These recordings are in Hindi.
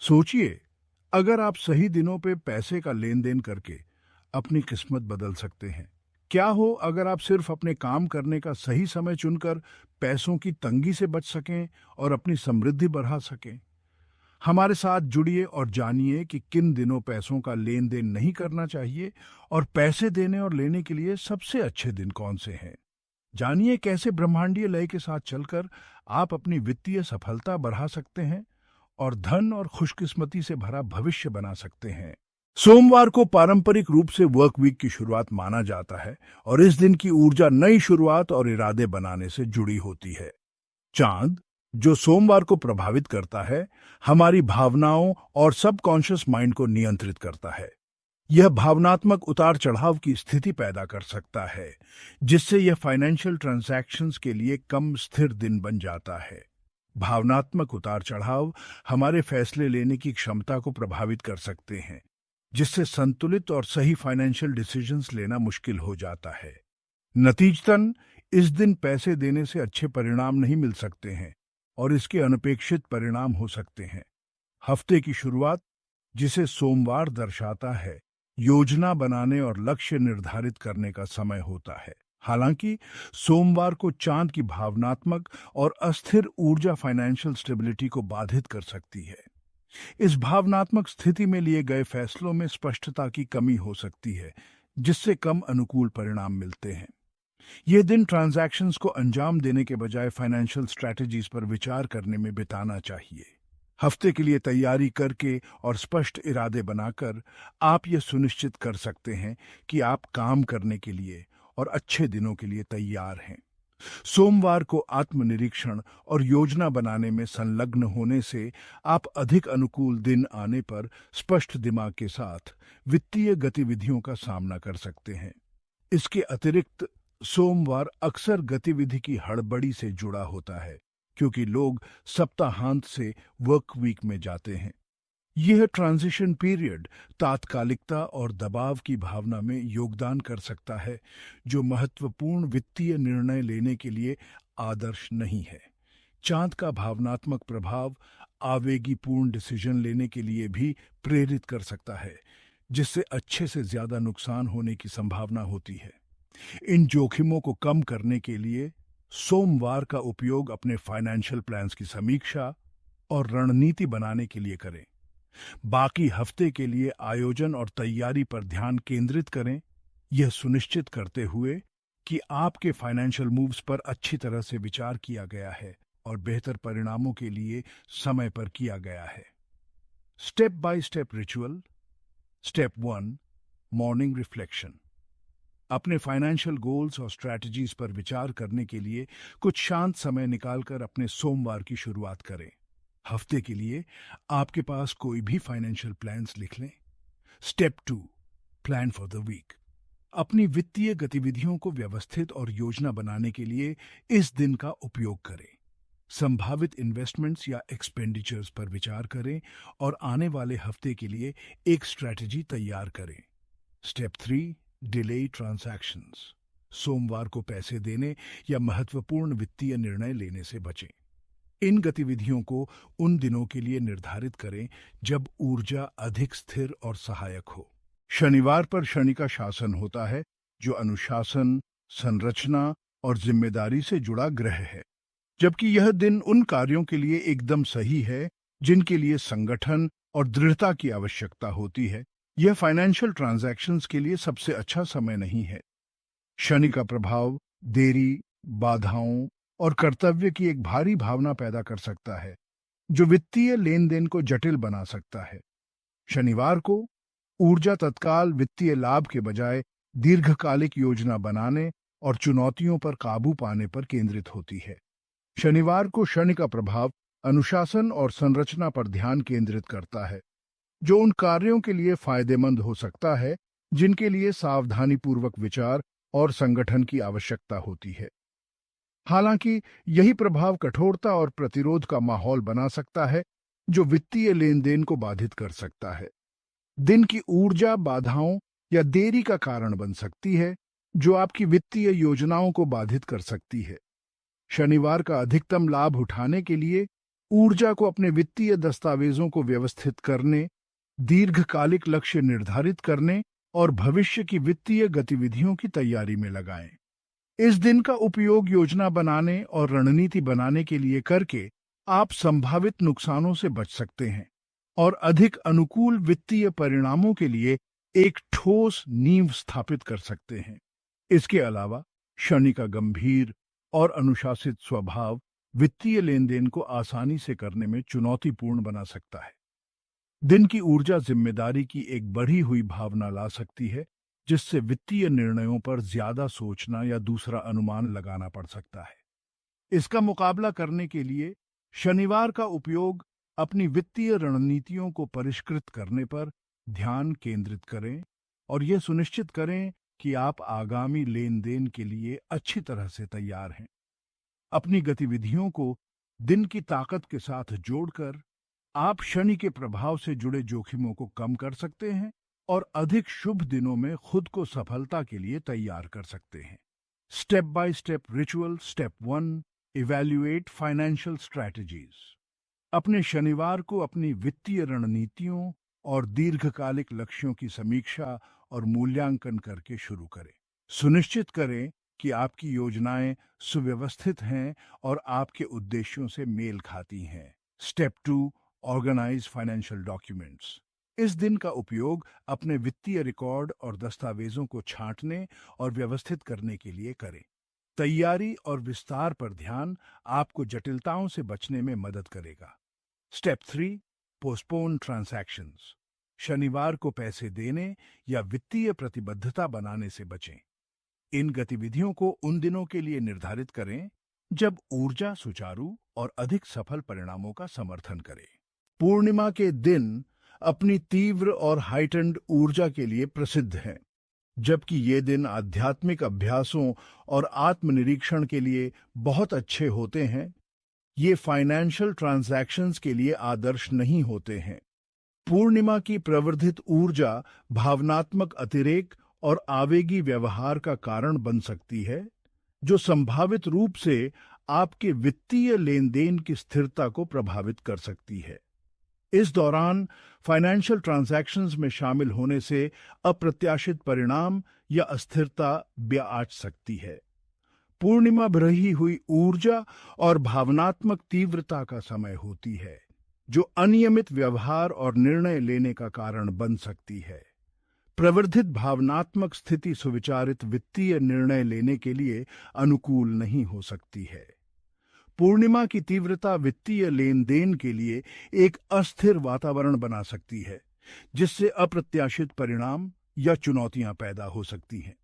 सोचिए, अगर आप सही दिनों पे पैसे का लेन देन करके अपनी किस्मत बदल सकते हैं। क्या हो अगर आप सिर्फ अपने काम करने का सही समय चुनकर पैसों की तंगी से बच सकें और अपनी समृद्धि बढ़ा सकें। हमारे साथ जुड़िए और जानिए कि किन दिनों पैसों का लेन देन नहीं करना चाहिए और पैसे देने और लेने के लिए सबसे अच्छे दिन कौन से हैं। जानिए कैसे ब्रह्मांडीय लय के साथ चलकर आप अपनी वित्तीय सफलता बढ़ा सकते हैं और धन और खुशकिस्मती से भरा भविष्य बना सकते हैं। सोमवार को पारंपरिक रूप से वर्क वीक की शुरुआत माना जाता है और इस दिन की ऊर्जा नई शुरुआत और इरादे बनाने से जुड़ी होती है। चांद, जो सोमवार को प्रभावित करता है, हमारी भावनाओं और सबकॉन्शियस माइंड को नियंत्रित करता है। यह भावनात्मक उतार चढ़ाव की स्थिति पैदा कर सकता है, जिससे यह फाइनेंशियल ट्रांजैक्शंस के लिए कम स्थिर दिन बन जाता है। भावनात्मक उतार चढ़ाव हमारे फैसले लेने की क्षमता को प्रभावित कर सकते हैं, जिससे संतुलित और सही फाइनेंशियल डिसीजंस लेना मुश्किल हो जाता है। नतीजतन, इस दिन पैसे देने से अच्छे परिणाम नहीं मिल सकते हैं और इसके अनपेक्षित परिणाम हो सकते हैं। हफ्ते की शुरुआत, जिसे सोमवार दर्शाता है, योजना बनाने और लक्ष्य निर्धारित करने का समय होता है। हालांकि सोमवार को चांद की भावनात्मक और अस्थिर ऊर्जा फाइनेंशियल स्टेबिलिटी को बाधित कर सकती है। इस भावनात्मक स्थिति में लिए गए फैसलों में स्पष्टता की कमी हो सकती है, जिससे कम अनुकूल परिणाम मिलते हैं। यह दिन ट्रांजैक्शंस को अंजाम देने के बजाय फाइनेंशियल स्ट्रैटेजीज पर विचार करने में बिताना चाहिए। हफ्ते के लिए तैयारी करके और स्पष्ट इरादे बनाकर आप यह सुनिश्चित कर सकते हैं कि आप काम करने के लिए और अच्छे दिनों के लिए तैयार हैं। सोमवार को आत्मनिरीक्षण और योजना बनाने में संलग्न होने से आप अधिक अनुकूल दिन आने पर स्पष्ट दिमाग के साथ वित्तीय गतिविधियों का सामना कर सकते हैं। इसके अतिरिक्त सोमवार अक्सर गतिविधि की हड़बड़ी से जुड़ा होता है, क्योंकि लोग सप्ताहांत से वर्क वीक में जाते हैं। यह ट्रांजिशन पीरियड तात्कालिकता और दबाव की भावना में योगदान कर सकता है, जो महत्वपूर्ण वित्तीय निर्णय लेने के लिए आदर्श नहीं है। चांद का भावनात्मक प्रभाव आवेगीपूर्ण डिसीजन लेने के लिए भी प्रेरित कर सकता है, जिससे अच्छे से ज्यादा नुकसान होने की संभावना होती है। इन जोखिमों को कम करने के लिए सोमवार का उपयोग अपने फाइनेंशियल प्लान्स की समीक्षा और रणनीति बनाने के लिए करें। बाकी हफ्ते के लिए आयोजन और तैयारी पर ध्यान केंद्रित करें, यह सुनिश्चित करते हुए कि आपके फाइनेंशियल मूव्स पर अच्छी तरह से विचार किया गया है और बेहतर परिणामों के लिए समय पर किया गया है। Step by step ritual. Step 1, morning reflection. अपने फाइनेंशियल गोल्स और स्ट्रैटेजीज पर विचार करने के लिए कुछ शांत समय निकालकर अपने सोमवार की शुरुआत करें। हफ्ते के लिए आपके पास कोई भी फाइनेंशियल प्लान्स लिख लें। Step 2, plan for the week. अपनी वित्तीय गतिविधियों को व्यवस्थित और योजना बनाने के लिए इस दिन का उपयोग करें। संभावित इन्वेस्टमेंट्स या एक्सपेंडिचर्स पर विचार करें और आने वाले हफ्ते के लिए एक स्ट्रैटेजी तैयार करें। Step 3, delay transactions. सोमवार को पैसे देने या महत्वपूर्ण वित्तीय निर्णय लेने से बचें। इन गतिविधियों को उन दिनों के लिए निर्धारित करें जब ऊर्जा अधिक स्थिर और सहायक हो। शनिवार पर शनि का शासन होता है, जो अनुशासन, संरचना और जिम्मेदारी से जुड़ा ग्रह है। जबकि यह दिन उन कार्यों के लिए एकदम सही है जिनके लिए संगठन और दृढ़ता की आवश्यकता होती है। यह फाइनेंशियल ट्रांजैक्शंस के लिए सबसे अच्छा समय नहीं है। शनि का प्रभाव देरी, बाधाओं और कर्तव्य की एक भारी भावना पैदा कर सकता है, जो वित्तीय लेन देन को जटिल बना सकता है। शनिवार को ऊर्जा तत्काल वित्तीय लाभ के बजाय दीर्घकालिक योजना बनाने और चुनौतियों पर काबू पाने पर केंद्रित होती है। शनिवार को शनि का प्रभाव अनुशासन और संरचना पर ध्यान केंद्रित करता है, जो उन कार्यों के लिए फायदेमंद हो सकता है जिनके लिए सावधानीपूर्वक विचार और संगठन की आवश्यकता होती है। हालांकि यही प्रभाव कठोरता और प्रतिरोध का माहौल बना सकता है, जो वित्तीय लेन देन को बाधित कर सकता है। दिन की ऊर्जा बाधाओं या देरी का कारण बन सकती है, जो आपकी वित्तीय योजनाओं को बाधित कर सकती है। शनिवार का अधिकतम लाभ उठाने के लिए ऊर्जा को अपने वित्तीय दस्तावेजों को व्यवस्थित करने, दीर्घकालिक लक्ष्य निर्धारित करने और भविष्य की वित्तीय गतिविधियों की तैयारी में लगाएं। इस दिन का उपयोग योजना बनाने और रणनीति बनाने के लिए करके आप संभावित नुकसानों से बच सकते हैं और अधिक अनुकूल वित्तीय परिणामों के लिए एक ठोस नींव स्थापित कर सकते हैं। इसके अलावा शनि का गंभीर और अनुशासित स्वभाव वित्तीय लेन देन को आसानी से करने में चुनौतीपूर्ण बना सकता है। दिन की ऊर्जा जिम्मेदारी की एक बढ़ी हुई भावना ला सकती है, जिससे वित्तीय निर्णयों पर ज्यादा सोचना या दूसरा अनुमान लगाना पड़ सकता है। इसका मुकाबला करने के लिए शनिवार का उपयोग अपनी वित्तीय रणनीतियों को परिष्कृत करने पर ध्यान केंद्रित करें और यह सुनिश्चित करें कि आप आगामी लेन देन के लिए अच्छी तरह से तैयार हैं। अपनी गतिविधियों को दिन की ताकत के साथ जोड़कर आप शनि के प्रभाव से जुड़े जोखिमों को कम कर सकते हैं और अधिक शुभ दिनों में खुद को सफलता के लिए तैयार कर सकते हैं। Step by step ritual. Step 1, evaluate financial strategies. अपने शनिवार को अपनी वित्तीय रणनीतियों और दीर्घकालिक लक्ष्यों की समीक्षा और मूल्यांकन करके शुरू करें। सुनिश्चित करें कि आपकी योजनाएं सुव्यवस्थित हैं और आपके उद्देश्यों से मेल खाती हैं। Step 2, organise financial documents. इस दिन का उपयोग अपने वित्तीय रिकॉर्ड और दस्तावेजों को छांटने और व्यवस्थित करने के लिए करें। तैयारी और विस्तार पर ध्यान आपको जटिलताओं से बचने में मदद करेगा। Step 3, postpone transactions. शनिवार को पैसे देने या वित्तीय प्रतिबद्धता बनाने से बचें। इन गतिविधियों को उन दिनों के लिए निर्धारित करें जब ऊर्जा सुचारू और अधिक सफल परिणामों का समर्थन करे। पूर्णिमा के दिन अपनी तीव्र और हाइटेंड ऊर्जा के लिए प्रसिद्ध हैं, जबकि ये दिन आध्यात्मिक अभ्यासों और आत्मनिरीक्षण के लिए बहुत अच्छे होते हैं। ये फाइनेंशियल ट्रांजैक्शंस के लिए आदर्श नहीं होते हैं। पूर्णिमा की प्रवर्धित ऊर्जा भावनात्मक अतिरेक और आवेगी व्यवहार का कारण बन सकती है, जो संभावित रूप से आपके वित्तीय लेन देन की स्थिरता को प्रभावित कर सकती है। इस दौरान फाइनेंशियल ट्रांजैक्शंस में शामिल होने से अप्रत्याशित परिणाम या अस्थिरता ब्याज सकती है। पूर्णिमा बरही हुई ऊर्जा और भावनात्मक तीव्रता का समय होती है, जो अनियमित व्यवहार और निर्णय लेने का कारण बन सकती है। प्रवर्धित भावनात्मक स्थिति सुविचारित वित्तीय निर्णय लेने के लिए अनुकूल नहीं हो सकती है। पूर्णिमा की तीव्रता वित्तीय लेन देन के लिए एक अस्थिर वातावरण बना सकती है, जिससे अप्रत्याशित परिणाम या चुनौतियां पैदा हो सकती हैं।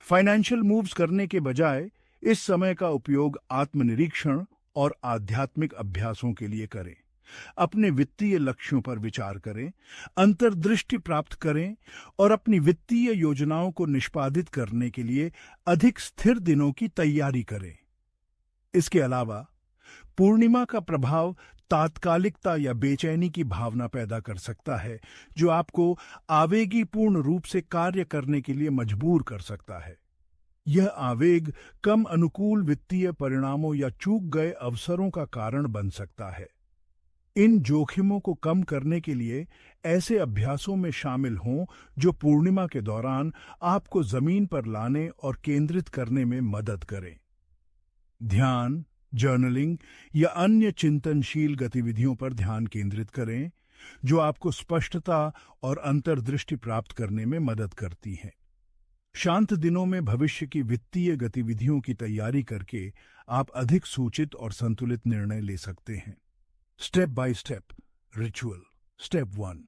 फाइनेंशियल मूव्स करने के बजाय इस समय का उपयोग आत्मनिरीक्षण और आध्यात्मिक अभ्यासों के लिए करें। अपने वित्तीय लक्ष्यों पर विचार करें, अंतर्दृष्टि प्राप्त करें और अपनी वित्तीय योजनाओं को निष्पादित करने के लिए अधिक स्थिर दिनों की तैयारी करें। इसके अलावा पूर्णिमा का प्रभाव तात्कालिकता या बेचैनी की भावना पैदा कर सकता है, जो आपको आवेगीपूर्ण रूप से कार्य करने के लिए मजबूर कर सकता है। यह आवेग कम अनुकूल वित्तीय परिणामों या चूक गए अवसरों का कारण बन सकता है। इन जोखिमों को कम करने के लिए ऐसे अभ्यासों में शामिल हों जो पूर्णिमा के दौरान आपको जमीन पर लाने और केंद्रित करने में मदद करें। ध्यान, जर्नलिंग या अन्य चिंतनशील गतिविधियों पर ध्यान केंद्रित करें, जो आपको स्पष्टता और अंतर्दृष्टि प्राप्त करने में मदद करती हैं। शांत दिनों में भविष्य की वित्तीय गतिविधियों की तैयारी करके आप अधिक सूचित और संतुलित निर्णय ले सकते हैं। Step by step ritual. Step 1,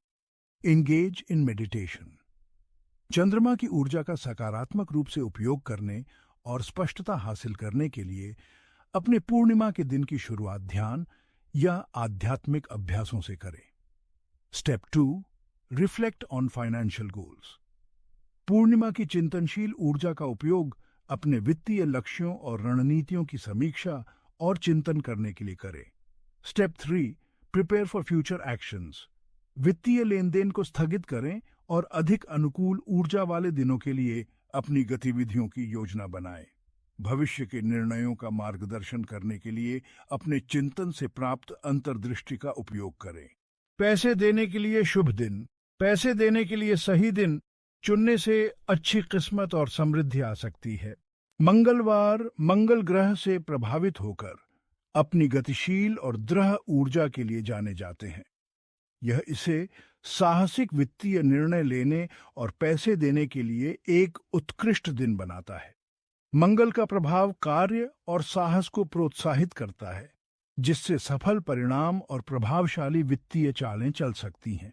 engage in meditation. चंद्रमा की ऊर्जा का सकारात्मक रूप से उपयोग करने और स्पष्टता हासिल करने के लिए अपने पूर्णिमा के दिन की शुरुआत ध्यान या आध्यात्मिक अभ्यासों से करें। Step 2, reflect on financial goals. पूर्णिमा की चिंतनशील ऊर्जा का उपयोग अपने वित्तीय लक्ष्यों और रणनीतियों की समीक्षा और चिंतन करने के लिए करें। Step 3, prepare for future actions. वित्तीय लेन देन को स्थगित करें और अधिक अनुकूल ऊर्जा वाले दिनों के लिए अपनी गतिविधियों की योजना बनाएं। भविष्य के निर्णयों का मार्गदर्शन करने के लिए अपने चिंतन से प्राप्त अंतर्दृष्टि का उपयोग करें। पैसे देने के लिए शुभ दिन। पैसे देने के लिए सही दिन चुनने से अच्छी किस्मत और समृद्धि आ सकती है। मंगलवार मंगल ग्रह से प्रभावित होकर अपनी गतिशील और दृढ़ ऊर्जा के लिए जाने जाते हैं। यह इसे साहसिक वित्तीय निर्णय लेने और पैसे देने के लिए एक उत्कृष्ट दिन बनाता है। मंगल का प्रभाव कार्य और साहस को प्रोत्साहित करता है, जिससे सफल परिणाम और प्रभावशाली वित्तीय चालें चल सकती हैं।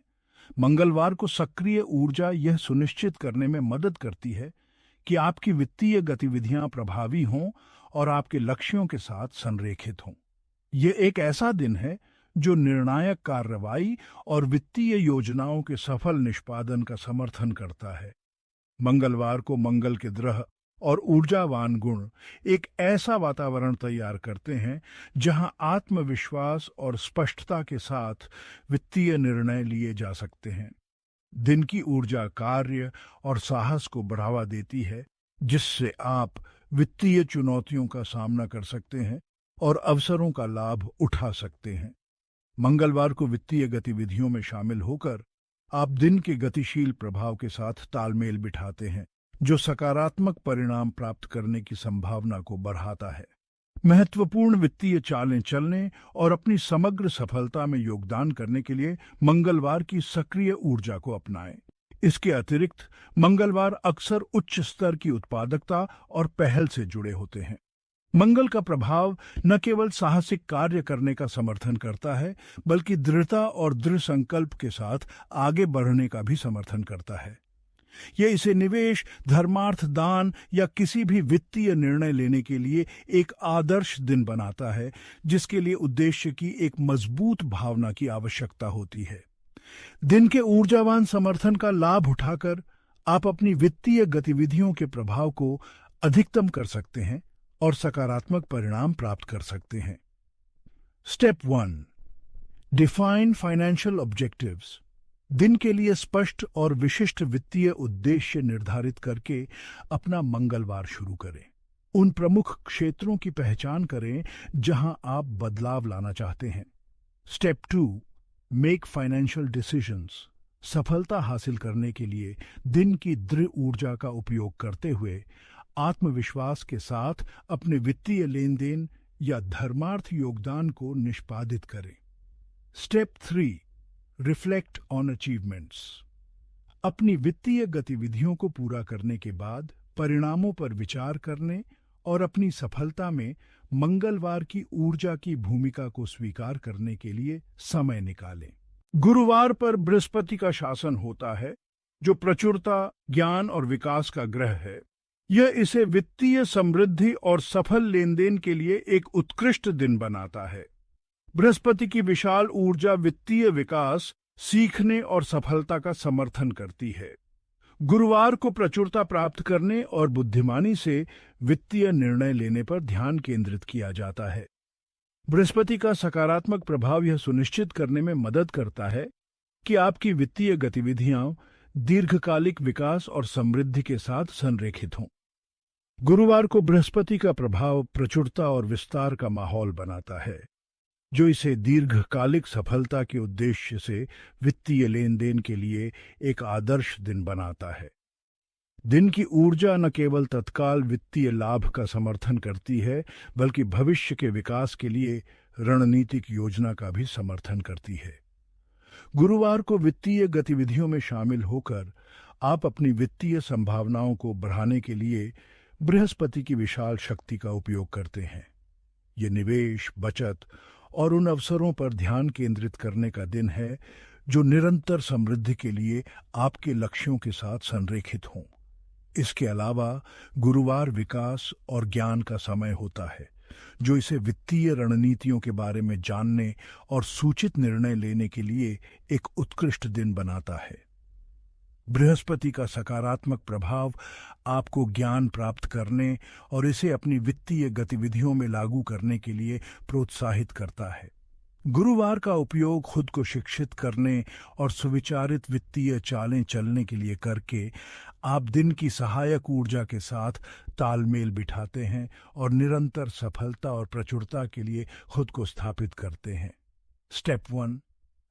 मंगलवार को सक्रिय ऊर्जा यह सुनिश्चित करने में मदद करती है कि आपकी वित्तीय गतिविधियां प्रभावी हों और आपके लक्ष्यों के साथ संरेखित हों। यह एक ऐसा दिन है जो निर्णायक कार्रवाई और वित्तीय योजनाओं के सफल निष्पादन का समर्थन करता है। मंगलवार को मंगल के दृढ़ और ऊर्जावान गुण एक ऐसा वातावरण तैयार करते हैं जहां आत्मविश्वास और स्पष्टता के साथ वित्तीय निर्णय लिए जा सकते हैं। दिन की ऊर्जा कार्य और साहस को बढ़ावा देती है, जिससे आप वित्तीय चुनौतियों का सामना कर सकते हैं और अवसरों का लाभ उठा सकते हैं। मंगलवार को वित्तीय गतिविधियों में शामिल होकर आप दिन के गतिशील प्रभाव के साथ तालमेल बिठाते हैं, जो सकारात्मक परिणाम प्राप्त करने की संभावना को बढ़ाता है। महत्वपूर्ण वित्तीय चालें चलने और अपनी समग्र सफलता में योगदान करने के लिए मंगलवार की सक्रिय ऊर्जा को अपनाएं। इसके अतिरिक्त मंगलवार अक्सर उच्च स्तर की उत्पादकता और पहल से जुड़े होते हैं। मंगल का प्रभाव न केवल साहसिक कार्य करने का समर्थन करता है, बल्कि दृढ़ता और दृढ़ संकल्प के साथ आगे बढ़ने का भी समर्थन करता है। यह इसे निवेश, धर्मार्थ, दान या किसी भी वित्तीय निर्णय लेने के लिए एक आदर्श दिन बनाता है, जिसके लिए उद्देश्य की एक मजबूत भावना की आवश्यकता होती है। दिन के ऊर्जावान समर्थन का लाभ उठाकर आप अपनी वित्तीय गतिविधियों के प्रभाव को अधिकतम कर सकते हैं और सकारात्मक परिणाम प्राप्त कर सकते हैं। Step 1, define financial objectives. दिन के लिए स्पष्ट और विशिष्ट वित्तीय उद्देश्य निर्धारित करके अपना मंगलवार शुरू करें। उन प्रमुख क्षेत्रों की पहचान करें जहां आप बदलाव लाना चाहते हैं। Step 2, make financial decisions. सफलता हासिल करने के लिए दिन की दृढ़ ऊर्जा का उपयोग करते हुए आत्मविश्वास के साथ अपने वित्तीय लेन देन या धर्मार्थ योगदान को निष्पादित करें। Step 3, reflect on achievements. अपनी वित्तीय गतिविधियों को पूरा करने के बाद परिणामों पर विचार करने और अपनी सफलता में मंगलवार की ऊर्जा की भूमिका को स्वीकार करने के लिए समय निकालें। गुरुवार पर बृहस्पति का शासन होता है, जो प्रचुरता, ज्ञान और विकास का ग्रह है। यह इसे वित्तीय समृद्धि और सफल लेनदेन के लिए एक उत्कृष्ट दिन बनाता है। बृहस्पति की विशाल ऊर्जा वित्तीय विकास, सीखने और सफलता का समर्थन करती है। गुरुवार को प्रचुरता प्राप्त करने और बुद्धिमानी से वित्तीय निर्णय लेने पर ध्यान केंद्रित किया जाता है। बृहस्पति का सकारात्मक प्रभाव यह सुनिश्चित करने में मदद करता है कि आपकी वित्तीय गतिविधियां दीर्घकालिक विकास और समृद्धि के साथ संरेखित हों। गुरुवार को बृहस्पति का प्रभाव प्रचुरता और विस्तार का माहौल बनाता है, जो इसे दीर्घकालिक सफलता के उद्देश्य से वित्तीय लेन देन के लिए एक आदर्श दिन बनाता है। दिन की ऊर्जा न केवल तत्काल वित्तीय लाभ का समर्थन करती है, बल्कि भविष्य के विकास के लिए रणनीतिक योजना का भी समर्थन करती है। गुरुवार को वित्तीय गतिविधियों में शामिल होकर आप अपनी वित्तीय संभावनाओं को बढ़ाने के लिए बृहस्पति की विशाल शक्ति का उपयोग करते हैं। ये निवेश, बचत और उन अवसरों पर ध्यान केंद्रित करने का दिन है जो निरंतर समृद्धि के लिए आपके लक्ष्यों के साथ संरेखित हों। इसके अलावा गुरुवार विकास और ज्ञान का समय होता है, जो इसे वित्तीय रणनीतियों के बारे में जानने और सूचित निर्णय लेने के लिए एक उत्कृष्ट दिन बनाता है। बृहस्पति का सकारात्मक प्रभाव आपको ज्ञान प्राप्त करने और इसे अपनी वित्तीय गतिविधियों में लागू करने के लिए प्रोत्साहित करता है। गुरुवार का उपयोग खुद को शिक्षित करने और सुविचारित वित्तीय चालें चलने के लिए करके आप दिन की सहायक ऊर्जा के साथ तालमेल बिठाते हैं और निरंतर सफलता और प्रचुरता के लिए खुद को स्थापित करते हैं। Step 1,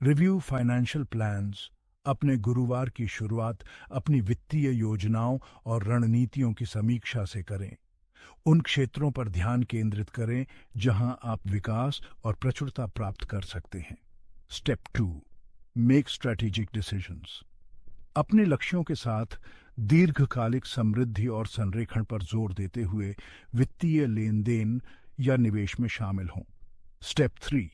review financial plans. अपने गुरुवार की शुरुआत अपनी वित्तीय योजनाओं और रणनीतियों की समीक्षा से करें। उन क्षेत्रों पर ध्यान केंद्रित करें जहां आप विकास और प्रचुरता प्राप्त कर सकते हैं। Step 2, make strategic decisions. अपने लक्ष्यों के साथ दीर्घकालिक समृद्धि और संरेखण पर जोर देते हुए वित्तीय लेन देन या निवेश में शामिल हों। Step 3,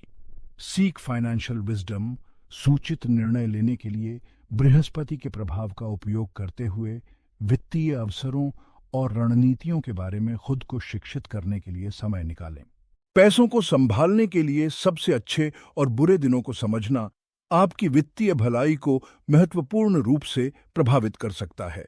seek financial wisdom. सूचित निर्णय लेने के लिए बृहस्पति के प्रभाव का उपयोग करते हुए वित्तीय अवसरों और रणनीतियों के बारे में खुद को शिक्षित करने के लिए समय निकालें। पैसों को संभालने के लिए सबसे अच्छे और बुरे दिनों को समझना आपकी वित्तीय भलाई को महत्वपूर्ण रूप से प्रभावित कर सकता है।